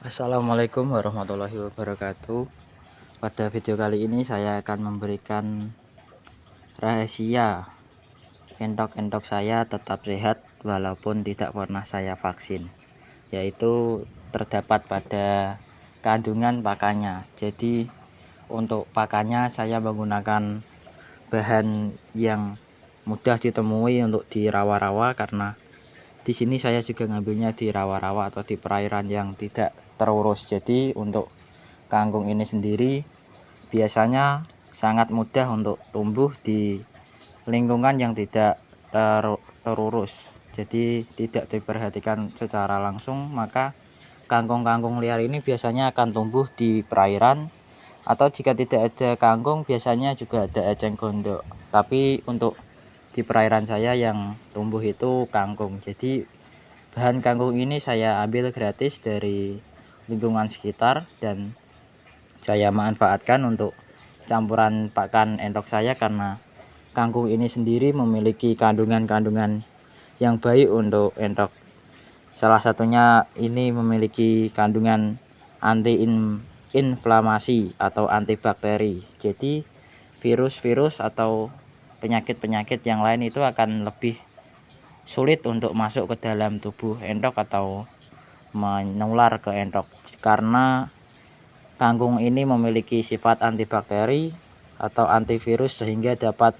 Assalamualaikum warahmatullahi wabarakatuh. Pada video kali ini saya akan memberikan rahasia entok-entok saya tetap sehat walaupun tidak pernah saya vaksin, yaitu terdapat pada kandungan pakannya. Jadi untuk pakannya saya menggunakan bahan yang mudah ditemui untuk di rawa-rawa, karena di sini saya juga ngambilnya di rawa-rawa atau di perairan yang tidak terurus. Jadi untuk kangkung ini sendiri biasanya sangat mudah untuk tumbuh di lingkungan yang tidak terurus. Jadi tidak diperhatikan secara langsung, maka kangkung-kangkung liar ini biasanya akan tumbuh di perairan, atau jika tidak ada kangkung biasanya juga ada eceng gondok. Tapi untuk di perairan saya yang tumbuh itu kangkung. Jadi bahan kangkung ini saya ambil gratis dari lingkungan sekitar dan saya manfaatkan untuk campuran pakan entok saya, karena kangkung ini sendiri memiliki kandungan-kandungan yang baik untuk entok. Salah satunya ini memiliki kandungan anti-inflamasi atau antibakteri. Jadi virus-virus atau penyakit-penyakit yang lain itu akan lebih sulit untuk masuk ke dalam tubuh entok atau menular ke entok, karena kangkung ini memiliki sifat antibakteri atau antivirus sehingga dapat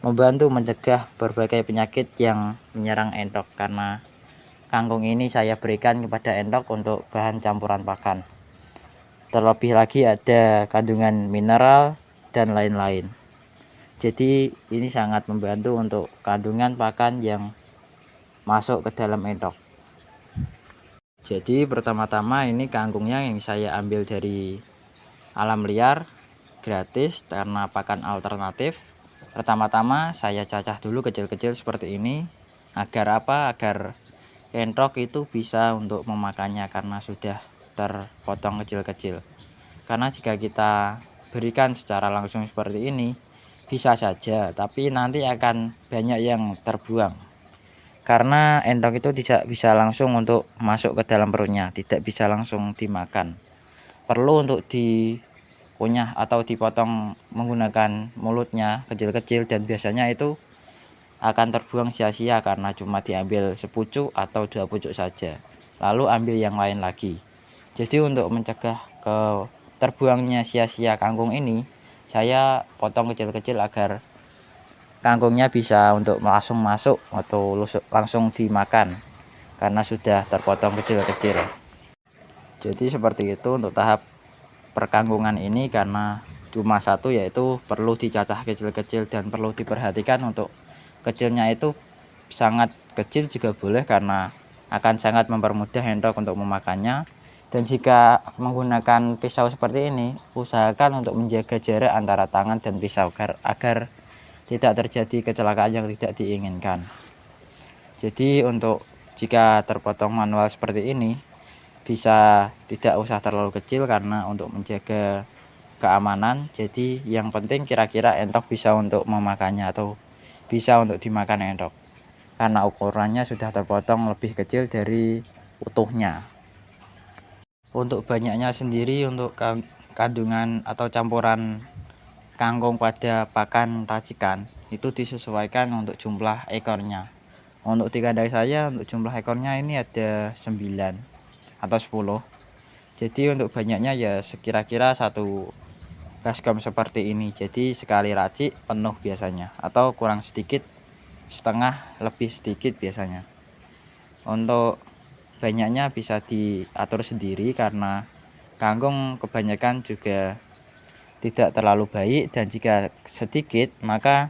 membantu mencegah berbagai penyakit yang menyerang entok. Karena kangkung ini saya berikan kepada entok untuk bahan campuran pakan. Terlebih lagi ada kandungan mineral dan lain-lain. Jadi ini sangat membantu untuk kandungan pakan yang masuk ke dalam entok. Jadi pertama-tama ini kangkungnya yang saya ambil dari alam liar gratis karena pakan alternatif. Pertama-tama saya cacah dulu kecil-kecil seperti ini. Agar apa? Agar entok itu bisa untuk memakannya karena sudah terpotong kecil-kecil. Karena jika kita berikan secara langsung seperti ini bisa saja, tapi nanti akan banyak yang terbuang. Karena entok itu tidak bisa langsung untuk masuk ke dalam perutnya, tidak bisa langsung dimakan. Perlu untuk dikunyah atau dipotong menggunakan mulutnya kecil-kecil, dan biasanya itu akan terbuang sia-sia karena cuma diambil sepucuk atau 2 pucuk saja, lalu ambil yang lain lagi. Jadi untuk mencegah terbuangnya sia-sia kangkung ini, saya potong kecil-kecil agar kangkungnya bisa untuk langsung masuk atau langsung dimakan karena sudah terpotong kecil-kecil. Jadi seperti itu untuk tahap perkangkungan ini, karena cuma satu, yaitu perlu dicacah kecil-kecil dan perlu diperhatikan untuk kecilnya itu sangat kecil juga boleh, karena akan sangat mempermudah entok untuk memakannya. Dan jika menggunakan pisau seperti ini, usahakan untuk menjaga jarak antara tangan dan pisau agar tidak terjadi kecelakaan yang tidak diinginkan. Jadi untuk jika terpotong manual seperti ini bisa tidak usah terlalu kecil karena untuk menjaga keamanan. Jadi yang penting kira-kira entok bisa untuk memakannya atau bisa untuk dimakan entok, karena ukurannya sudah terpotong lebih kecil dari utuhnya. Untuk banyaknya sendiri, untuk kandungan atau campuran kangkung pada pakan racikan itu disesuaikan untuk jumlah ekornya. Untuk di kandang saya untuk jumlah ekornya ini ada 9 atau 10. Jadi untuk banyaknya ya sekira-kira 1 baskom seperti ini. Jadi sekali racik penuh biasanya, atau kurang sedikit setengah, lebih sedikit biasanya. Untuk banyaknya bisa diatur sendiri karena kangkung kebanyakan juga tidak terlalu baik, dan jika sedikit maka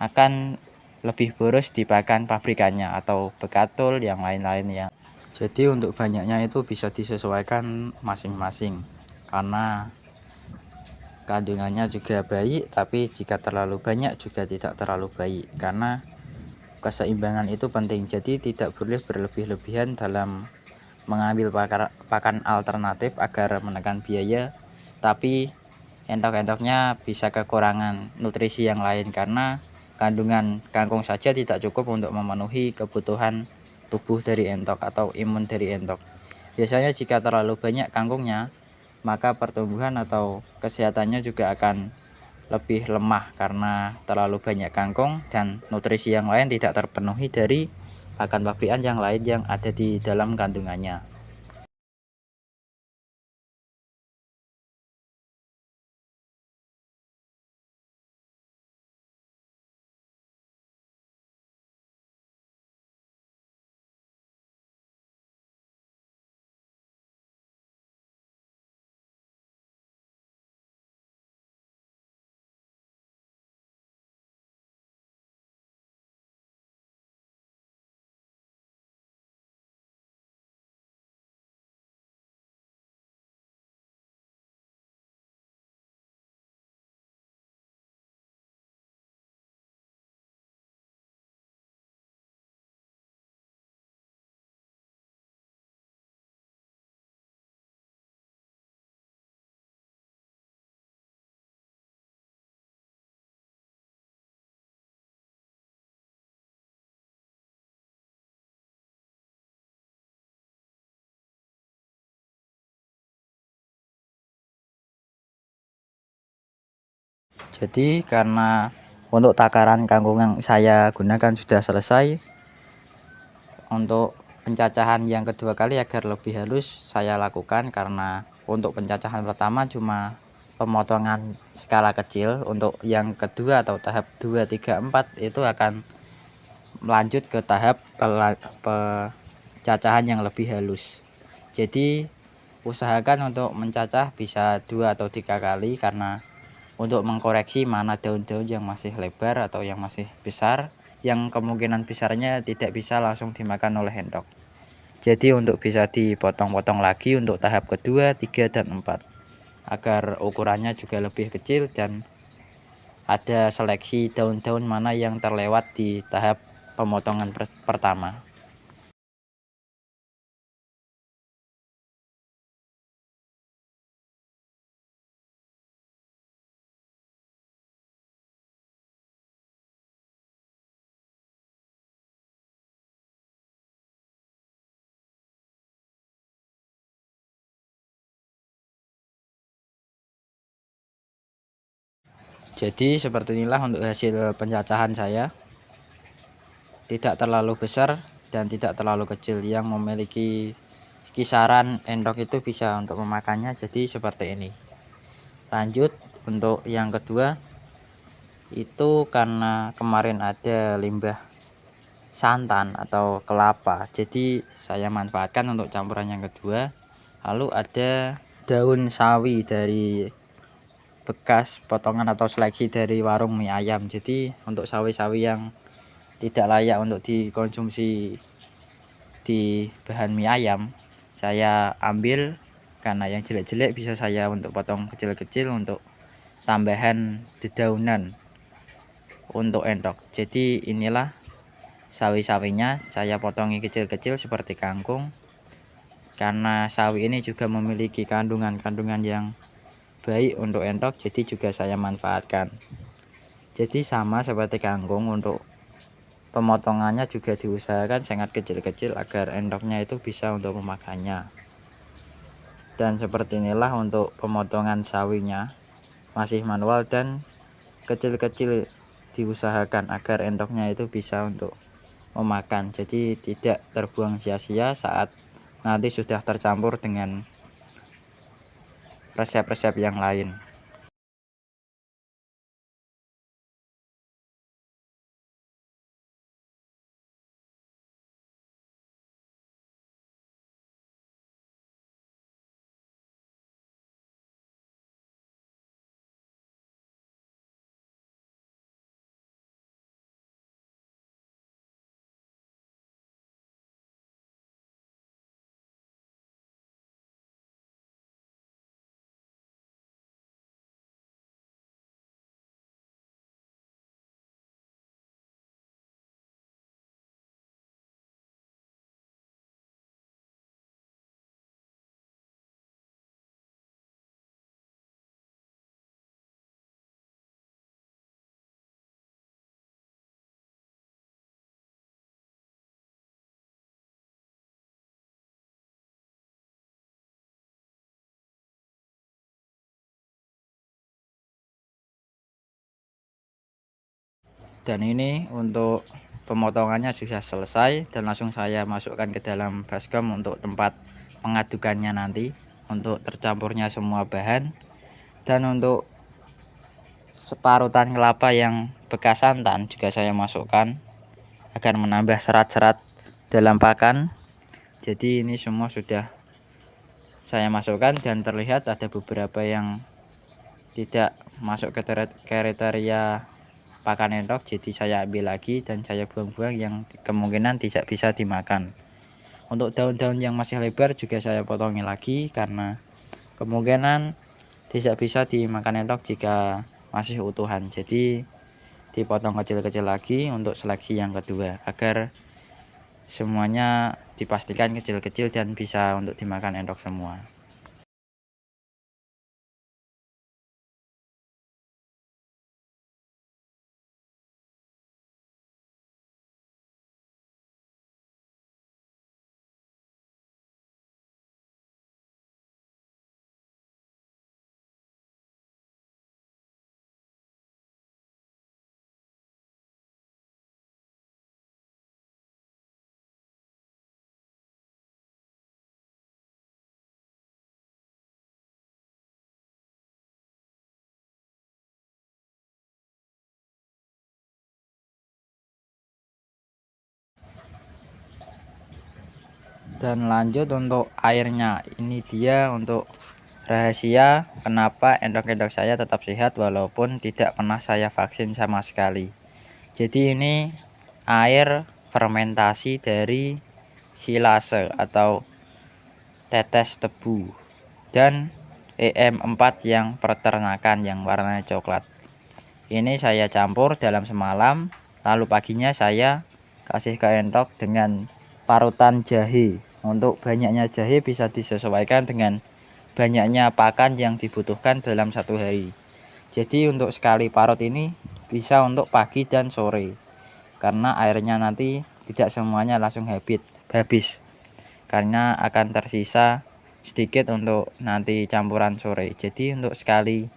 akan lebih boros di pakan pabrikannya atau bekatul yang lain-lain ya. Jadi untuk banyaknya itu bisa disesuaikan masing-masing, karena kandungannya juga baik, tapi jika terlalu banyak juga tidak terlalu baik, karena keseimbangan itu penting. Jadi tidak boleh berlebih-lebihan dalam mengambil pakan alternatif agar menekan biaya, tapi entok-entoknya bisa kekurangan nutrisi yang lain, karena kandungan kangkung saja tidak cukup untuk memenuhi kebutuhan tubuh dari entok atau imun dari entok. Biasanya jika terlalu banyak kangkungnya, maka pertumbuhan atau kesehatannya juga akan lebih lemah karena terlalu banyak kangkung dan nutrisi yang lain tidak terpenuhi dari pakan pabrikan yang lain yang ada di dalam kandungannya. Jadi karena untuk takaran kangkung yang saya gunakan sudah selesai, untuk pencacahan yang kedua kali agar lebih halus saya lakukan, karena untuk pencacahan pertama cuma pemotongan skala kecil. Untuk yang kedua atau tahap 2, 3, 4 itu akan melanjut ke tahap pencacahan yang lebih halus. Jadi usahakan untuk mencacah bisa 2 atau 3 kali, karena untuk mengkoreksi mana daun-daun yang masih lebar atau yang masih besar, yang kemungkinan besarnya tidak bisa langsung dimakan oleh endok. Jadi untuk bisa dipotong-potong lagi untuk tahap kedua, 3, dan 4 agar ukurannya juga lebih kecil dan ada seleksi daun-daun mana yang terlewat di tahap pemotongan pertama. Jadi seperti inilah untuk hasil pencacahan saya, tidak terlalu besar dan tidak terlalu kecil, yang memiliki kisaran endok itu bisa untuk memakannya. Jadi seperti ini. Lanjut untuk yang kedua, itu karena kemarin ada limbah santan atau kelapa, jadi saya manfaatkan untuk campuran yang kedua. Lalu ada daun sawi dari bekas potongan atau seleksi dari warung mie ayam. Jadi untuk sawi-sawi yang tidak layak untuk dikonsumsi di bahan mie ayam, saya ambil, karena yang jelek-jelek bisa saya untuk potong kecil-kecil untuk tambahan dedaunan untuk endok. Jadi inilah sawi-sawinya saya potongi kecil-kecil seperti kangkung, karena sawi ini juga memiliki kandungan-kandungan yang baik untuk endok, jadi juga saya manfaatkan. Jadi sama seperti kangkung, untuk pemotongannya juga diusahakan sangat kecil-kecil agar endoknya itu bisa untuk memakannya. Dan seperti inilah untuk pemotongan sawinya, masih manual dan kecil-kecil diusahakan agar endoknya itu bisa untuk memakan, jadi tidak terbuang sia-sia saat nanti sudah tercampur dengan resep-resep yang lain. Dan ini untuk pemotongannya sudah selesai dan langsung saya masukkan ke dalam baskom untuk tempat pengadukannya nanti untuk tercampurnya semua bahan. Dan untuk separutan kelapa yang bekas santan juga saya masukkan agar menambah serat-serat dalam pakan. Jadi ini semua sudah saya masukkan dan terlihat ada beberapa yang tidak masuk ke kriteria pakan entok, jadi saya ambil lagi dan saya buang-buang yang kemungkinan tidak bisa dimakan. Untuk daun-daun yang masih lebar juga saya potongi lagi karena kemungkinan tidak bisa dimakan entok jika masih utuhan. Jadi dipotong kecil-kecil lagi untuk seleksi yang kedua agar semuanya dipastikan kecil-kecil dan bisa untuk dimakan entok semua. Dan lanjut untuk airnya, ini dia untuk rahasia kenapa endok-endok saya tetap sehat walaupun tidak pernah saya vaksin sama sekali. Jadi ini air fermentasi dari silase atau tetes tebu dan EM4 yang peternakan yang warnanya coklat. Ini saya campur dalam semalam, lalu paginya saya kasih ke endok dengan parutan jahe. Untuk banyaknya jahe bisa disesuaikan dengan banyaknya pakan yang dibutuhkan dalam satu hari. Jadi untuk sekali parut ini bisa untuk pagi dan sore, karena airnya nanti tidak semuanya langsung habis, karena akan tersisa sedikit untuk nanti campuran sore. Jadi untuk sekali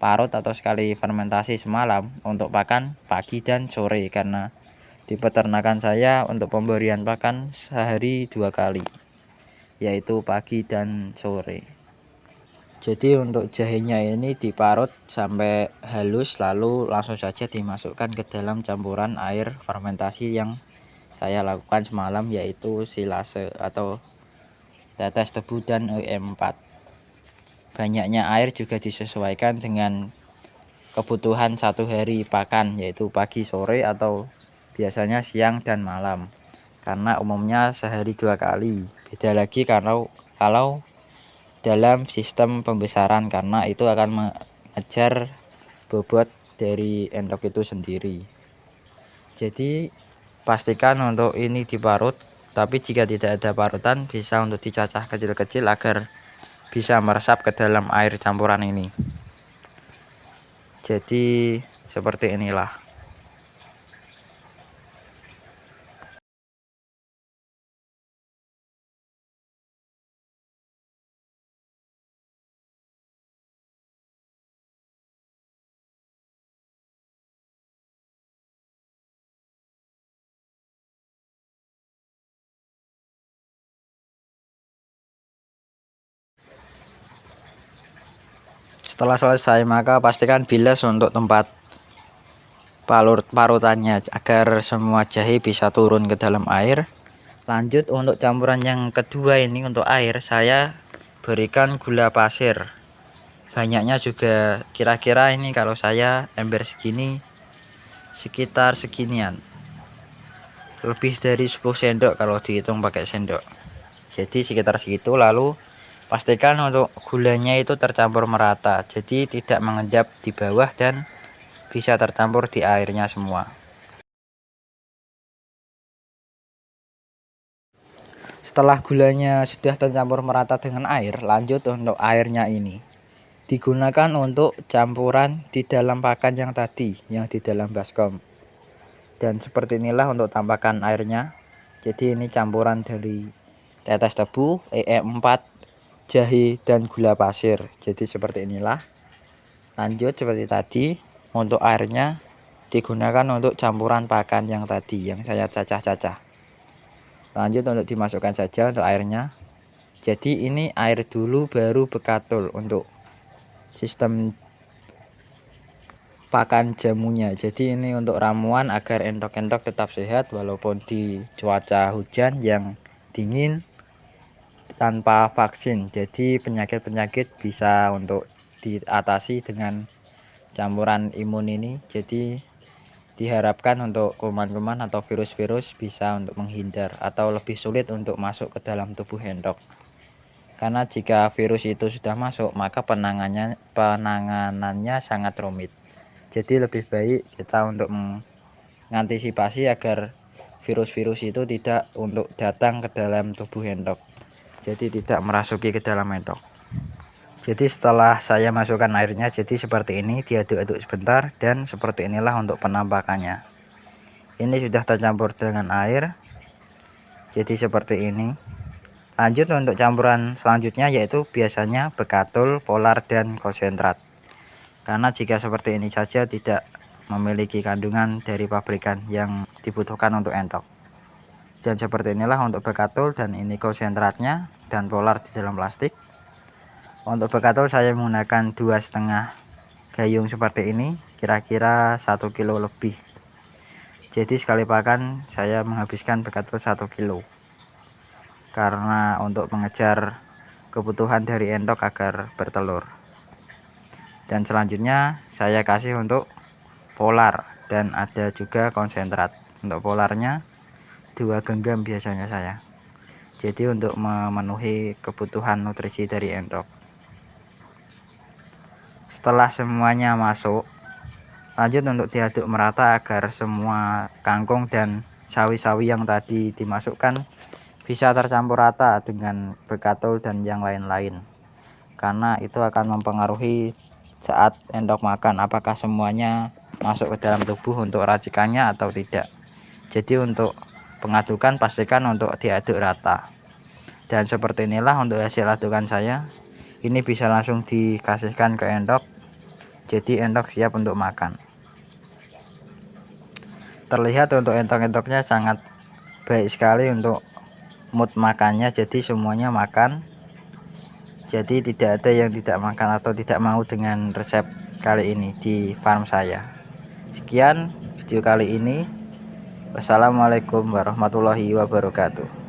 parut atau sekali fermentasi semalam untuk pakan pagi dan sore, karena di peternakan saya untuk pemberian pakan sehari 2 kali, yaitu pagi dan sore. Jadi untuk jahenya ini diparut sampai halus lalu langsung saja dimasukkan ke dalam campuran air fermentasi yang saya lakukan semalam, yaitu silase atau tetes tebu dan EM4. Banyaknya air juga disesuaikan dengan kebutuhan satu hari pakan, yaitu pagi sore atau biasanya siang dan malam, karena umumnya sehari 2 kali. Beda lagi kalau dalam sistem pembesaran, karena itu akan mengejar bobot dari endok itu sendiri. Jadi pastikan untuk ini diparut, tapi jika tidak ada parutan bisa untuk dicacah kecil-kecil agar bisa meresap ke dalam air campuran ini. Jadi seperti inilah. Setelah selesai maka pastikan bilas untuk tempat parutannya agar semua jahe bisa turun ke dalam air. Lanjut untuk campuran yang kedua ini, untuk air saya berikan gula pasir. Banyaknya juga kira-kira ini kalau saya ember segini sekitar seginian. Lebih dari 10 sendok kalau dihitung pakai sendok. Jadi sekitar segitu, lalu pastikan untuk gulanya itu tercampur merata, jadi tidak mengendap di bawah dan bisa tercampur di airnya semua. Setelah gulanya sudah tercampur merata dengan air, lanjut untuk airnya ini digunakan untuk campuran di dalam pakan yang tadi, yang di dalam baskom. Dan seperti inilah untuk tampakan airnya. Jadi ini campuran dari tetes tebu, EM4, jahe dan gula pasir. Jadi seperti inilah. Lanjut seperti tadi, untuk airnya digunakan untuk campuran pakan yang tadi yang saya cacah-cacah. Lanjut untuk dimasukkan saja untuk airnya. Jadi ini air dulu baru bekatul untuk sistem pakan jamunya. Jadi ini untuk ramuan agar entok-entok tetap sehat walaupun di cuaca hujan yang dingin tanpa vaksin. Jadi penyakit-penyakit bisa untuk diatasi dengan campuran imun ini. Jadi diharapkan untuk kuman-kuman atau virus-virus bisa untuk menghindar atau lebih sulit untuk masuk ke dalam tubuh endok. Karena jika virus itu sudah masuk, maka penanganannya sangat rumit. Jadi lebih baik kita untuk mengantisipasi agar virus-virus itu tidak untuk datang ke dalam tubuh endok. Jadi tidak merasuki ke dalam endok. Jadi setelah saya masukkan airnya, jadi seperti ini, diaduk-aduk sebentar, dan seperti inilah untuk penampakannya. Ini sudah tercampur dengan air, jadi seperti ini. Lanjut untuk campuran selanjutnya, yaitu biasanya bekatul, polar, dan konsentrat. Karena jika seperti ini saja tidak memiliki kandungan dari pabrikan yang dibutuhkan untuk endok. Dan seperti inilah untuk bekatul, dan ini konsentratnya dan polar di dalam plastik. Untuk bekatul saya menggunakan 2,5 gayung seperti ini, kira-kira 1 kilo lebih. Jadi sekali pakan saya menghabiskan bekatul 1 kilo. Karena untuk mengejar kebutuhan dari endok agar bertelur. Dan selanjutnya saya kasih untuk polar, dan ada juga konsentrat. Untuk polarnya 2 genggam biasanya saya. Jadi untuk memenuhi kebutuhan nutrisi dari endok. Setelah semuanya masuk, lanjut untuk diaduk merata agar semua kangkung dan sawi-sawi yang tadi dimasukkan bisa tercampur rata dengan bekatul dan yang lain-lain. Karena itu akan mempengaruhi saat endok makan apakah semuanya masuk ke dalam tubuh untuk racikannya atau tidak. Jadi untuk pengadukan pastikan untuk diaduk rata. Dan seperti inilah untuk hasil adukan saya. Ini bisa langsung dikasihkan ke endok. Jadi endok siap untuk makan. Terlihat untuk endok-endoknya sangat baik sekali untuk mood makannya, jadi semuanya makan. Jadi tidak ada yang tidak makan atau tidak mau dengan resep kali ini di farm saya. Sekian video kali ini. Wassalamualaikum warahmatullahi wabarakatuh.